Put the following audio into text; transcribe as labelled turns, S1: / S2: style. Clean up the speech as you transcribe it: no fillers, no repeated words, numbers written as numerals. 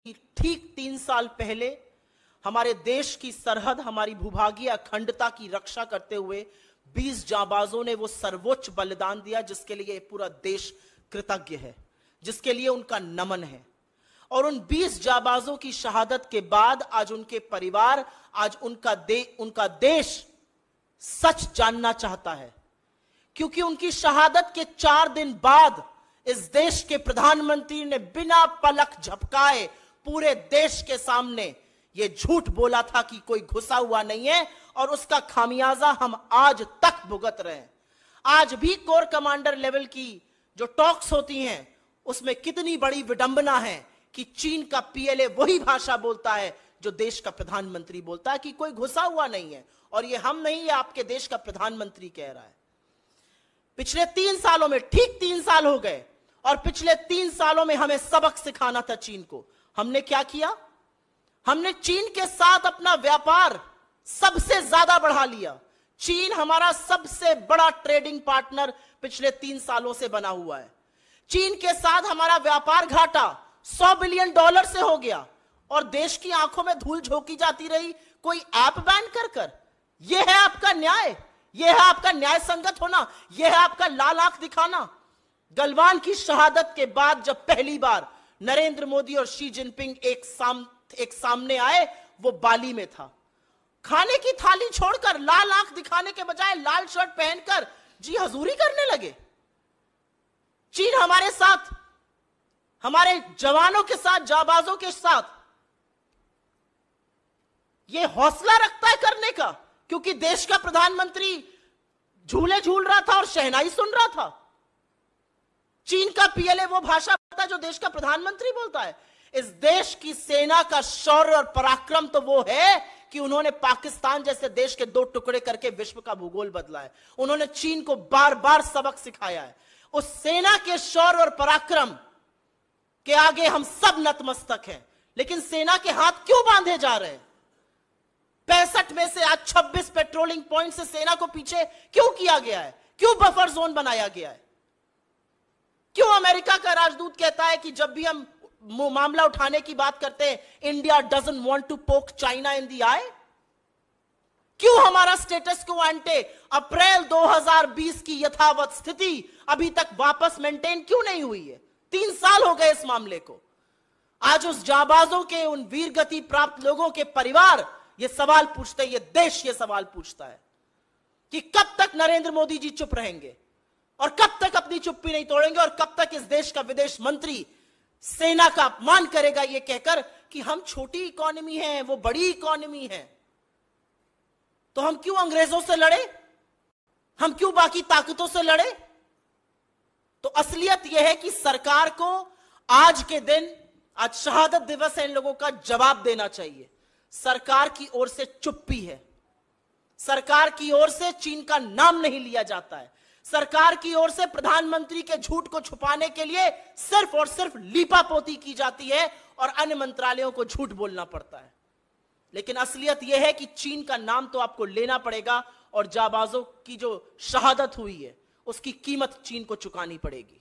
S1: ठीक 3 साल पहले हमारे देश की सरहद, हमारी भूभागीय अखंडता की रक्षा करते हुए 20 जांबाजों ने वो सर्वोच्च बलिदान दिया जिसके लिए पूरा देश कृतज्ञ है, जिसके लिए उनका नमन है। और उन 20 जांबाजों की शहादत के बाद आज उनके परिवार, आज उनका देश सच जानना चाहता है, क्योंकि उनकी शहादत के 4 दिन बाद इस देश के प्रधानमंत्री ने बिना पलक झपकाए पूरे देश के सामने ये झूठ बोला था कि कोई घुसा हुआ नहीं है, और उसका खामियाजा हम आज तक भुगत रहे हैं। आज भी कोर कमांडर लेवल की जो टॉक्स होती हैं उसमें कितनी बड़ी विडंबना है कि चीन का पीएलए वही भाषा बोलता है जो देश का प्रधानमंत्री बोलता है कि कोई घुसा हुआ नहीं है। और ये हम नहीं, ये आपके देश का प्रधानमंत्री कह रहा है। पिछले 3 सालों में, ठीक 3 साल हो गए, और पिछले 3 सालों में हमें सबक सिखाना था चीन को। हमने क्या किया? हमने चीन के साथ अपना व्यापार सबसे ज्यादा बढ़ा लिया। चीन हमारा सबसे बड़ा ट्रेडिंग पार्टनर पिछले 3 सालों से बना हुआ है। चीन के साथ हमारा व्यापार घाटा $100 बिलियन से हो गया, और देश की आंखों में धूल झोंकी जाती रही कोई ऐप बैन कर कर। यह है आपका न्याय, यह है आपका न्याय संगत होना, यह है आपका लाल आंख दिखाना। गलवान की शहादत के बाद जब पहली बार नरेंद्र मोदी और शी जिनपिंग एक सामने आए, वो बाली में था। खाने की थाली छोड़कर लाल आंख दिखाने के बजाय लाल शर्ट पहनकर जी हजूरी करने लगे। चीन हमारे साथ, हमारे जवानों के साथ, जाबाजों के साथ ये हौसला रखता है करने का, क्योंकि देश का प्रधानमंत्री झूले झूल रहा था और शहनाई सुन रहा था। चीन का पीएलए वो भाषा बोलता है जो देश का प्रधानमंत्री बोलता है। इस देश की सेना का शौर्य और पराक्रम तो वो है कि उन्होंने पाकिस्तान जैसे देश के 2 टुकड़े करके विश्व का भूगोल बदला है। उन्होंने चीन को बार बार सबक सिखाया है। उस सेना के शौर्य और पराक्रम के आगे हम सब नतमस्तक हैं। लेकिन सेना के हाथ क्यों बांधे जा रहे हैं? 65 में से आज 26 पेट्रोलिंग पॉइंट से सेना को पीछे क्यों किया गया है? क्यों बफर जोन बनाया गया है? क्यों अमेरिका का राजदूत कहता है कि जब भी हम मामला उठाने की बात करते हैं, India doesn't want to poke China in the eye? क्यों हमारा स्टेटस को एंटे अप्रैल 2020 की यथावत स्थिति अभी तक वापस मेंटेन क्यों नहीं हुई है? 3 साल हो गए इस मामले को। आज उस जाबाजों के, उन वीरगति प्राप्त लोगों के परिवार ये सवाल पूछते हैं, ये देश ये सवाल पूछता है कि कब तक नरेंद्र मोदी जी चुप रहेंगे, और कब तक अपनी चुप्पी नहीं तोड़ेंगे, और कब तक इस देश का विदेश मंत्री सेना का अपमान करेगा ये कहकर कि हम छोटी इकोनॉमी है, वो बड़ी इकोनॉमी है। तो हम क्यों अंग्रेजों से लड़े? हम क्यों बाकी ताकतों से लड़े? तो असलियत यह है कि सरकार को आज के दिन, आज शहादत दिवस है, इन लोगों का जवाब देना चाहिए। सरकार की ओर से चुप्पी है, सरकार की ओर से चीन का नाम नहीं लिया जाता है, सरकार की ओर से प्रधानमंत्री के झूठ को छुपाने के लिए सिर्फ और सिर्फ लीपापोती की जाती है और अन्य मंत्रालयों को झूठ बोलना पड़ता है। लेकिन असलियत यह है कि चीन का नाम तो आपको लेना पड़ेगा, और जाबाजों की जो शहादत हुई है उसकी कीमत चीन को चुकानी पड़ेगी।